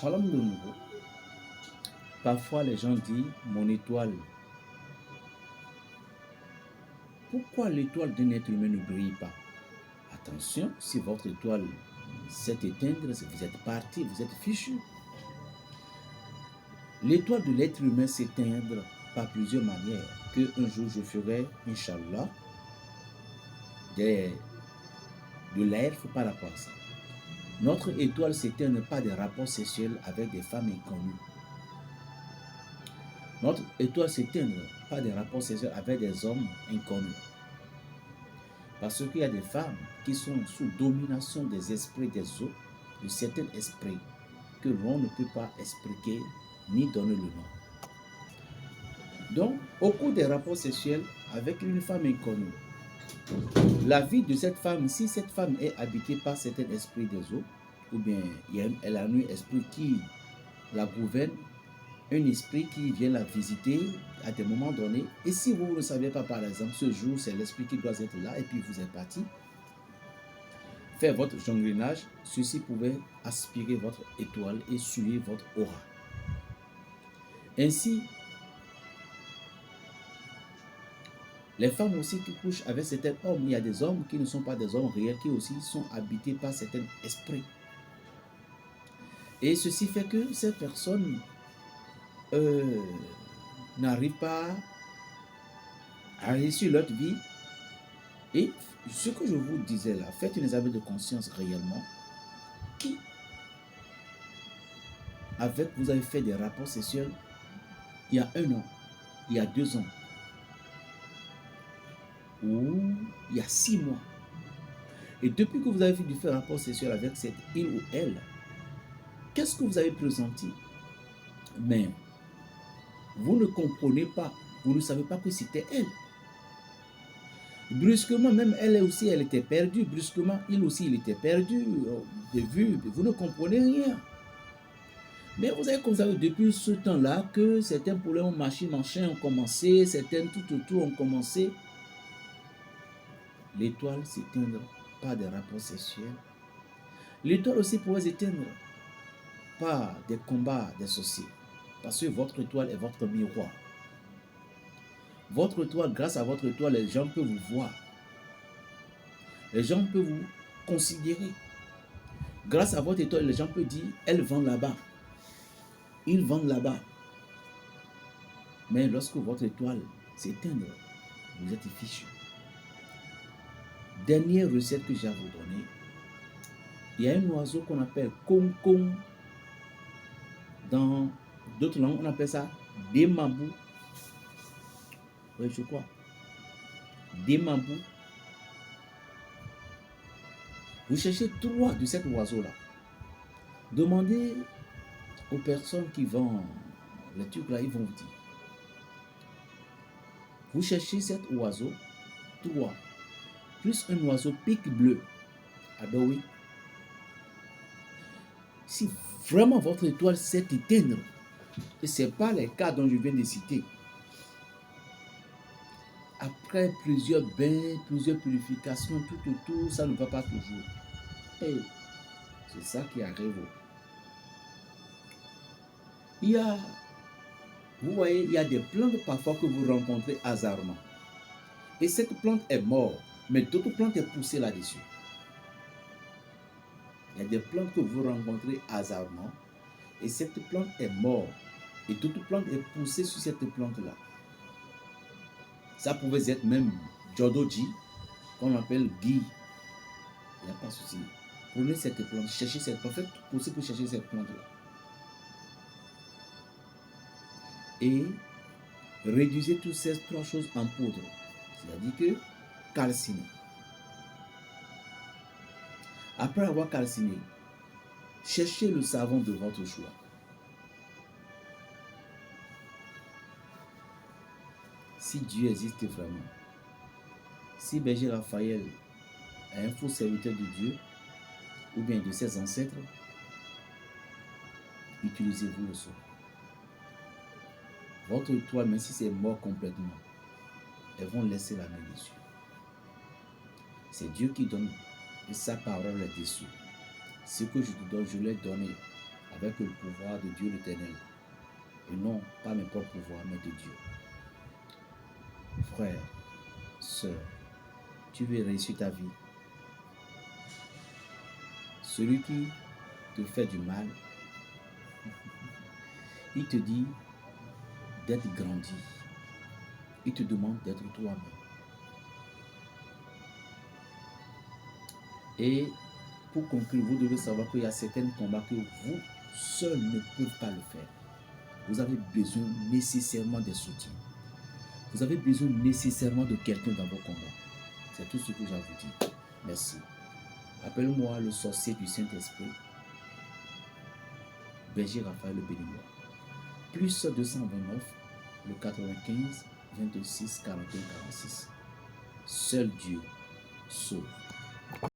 Shalom de nouveau. Parfois les gens disent mon étoile. Pourquoi l'étoile d'un être humain ne brille pas? Attention, si votre étoile s'est éteinte, vous êtes parti, vous êtes fichu. L'étoile de l'être humain s'éteindre par plusieurs manières. Que un jour je ferai, Inch'Allah, de l'air, il ne faut pas rapport à ça. Notre étoile s'éteint pas des rapports sexuels avec des femmes inconnues. Notre étoile s'éteint pas des rapports sexuels avec des hommes inconnus. Parce qu'il y a des femmes qui sont sous domination des esprits des autres, de certains esprits que l'on ne peut pas expliquer ni donner le nom. Donc, au cours des rapports sexuels avec une femme inconnue, la vie de cette femme, si cette femme est habitée par certains esprits des autres, ou bien elle a un esprit qui la gouverne, un esprit qui vient la visiter à des moments donnés, et si vous ne savez pas, par exemple, ce jour, c'est l'esprit qui doit être là, et puis vous êtes parti, faire votre jonglinage, ceci pouvait aspirer votre étoile et souiller votre aura. Ainsi, les femmes aussi qui couchent avec certains hommes, il y a des hommes qui ne sont pas des hommes réels, qui aussi sont habités par certains esprits. Et ceci fait que ces personnes n'arrivent pas à réussir leur vie. Et ce que je vous disais là, faites un examen de conscience réellement. Qui, avec vous avez fait des rapports sexuels il y a 1 an, il y a 2 ans, ou il y a 6 mois. Et depuis que vous avez fait du rapport sexuel avec cette il ou elle, qu'est-ce que vous avez pressenti? Mais vous ne comprenez pas, vous ne savez pas que c'était elle. Brusquement, même elle aussi, elle était perdue. Brusquement, il aussi, il était perdu de vue. Vous ne comprenez rien. Mais vous avez constaté depuis ce temps-là que certains problèmes machin ont commencé, certains tout ont commencé. L'étoile s'éteindre par des rapports sexuels. L'étoile aussi pourrait s'éteindre par des combats des sorciers. Parce que votre étoile est votre miroir. Votre étoile, grâce à votre étoile, les gens peuvent vous voir. Les gens peuvent vous considérer. Grâce à votre étoile, les gens peuvent dire, elle vend là-bas. Ils vendent là-bas. Mais lorsque votre étoile s'éteint, vous êtes fichu. Dernière recette que j'ai à vous donner. Il y a un oiseau qu'on appelle concon. Dans d'autres langues, on appelle ça démabou. Oui, je crois. Démabou. Vous cherchez 3 de cet oiseau-là. Demandez aux personnes qui vendent les trucs là, ils vont vous dire. Vous cherchez cet oiseau, 3, plus un oiseau pique bleu. Alors oui. Si vraiment votre étoile s'est éteinte, et ce n'est pas les cas dont je viens de citer, après plusieurs bains, plusieurs purifications, tout, ça ne va pas toujours. Et c'est ça qui arrive. Vous voyez, il y a des plantes parfois que vous rencontrez hasardement. Et cette plante est morte, mais d'autres plantes sont poussées là-dessus. Il y a des plantes que vous rencontrez hasardement, et cette plante est morte, et d'autres plantes sont poussées sur cette plante-là. Ça pouvait être même Jodoji, qu'on appelle Guy. Il n'y a pas de souci. Prenez cette plante, cherchez cette plante, faites tout possible pour chercher cette plante-là. Et réduisez toutes ces 3 choses en poudre. C'est-à-dire que calciner. Après avoir calciné, cherchez le savon de votre choix. Si Dieu existe vraiment, si Berger Raphaël est un faux serviteur de Dieu, ou bien de ses ancêtres, utilisez-vous le savon. Votre étoile, même si c'est mort complètement, elles vont laisser la main dessus. C'est Dieu qui donne, et sa parole est dessus. Ce que je te donne, je l'ai donné avec le pouvoir de Dieu l'Éternel. Et non pas mes propres pouvoirs, mais de Dieu. Frère, sœur, tu veux réussir ta vie. Celui qui te fait du mal, il te dit d'être grandi. Il te demande d'être toi-même. Et pour conclure, vous devez savoir qu'il y a certains combats que vous seul ne pouvez pas le faire. Vous avez besoin nécessairement des soutiens. Vous avez besoin nécessairement de quelqu'un dans vos combats. C'est tout ce que j'ai à vous dire. Merci. Appelle-moi le sorcier du Saint-Esprit, Berger Raphaël le Béninois. Plus 229, le 95, 26, 41, 46. Seul Dieu sauve.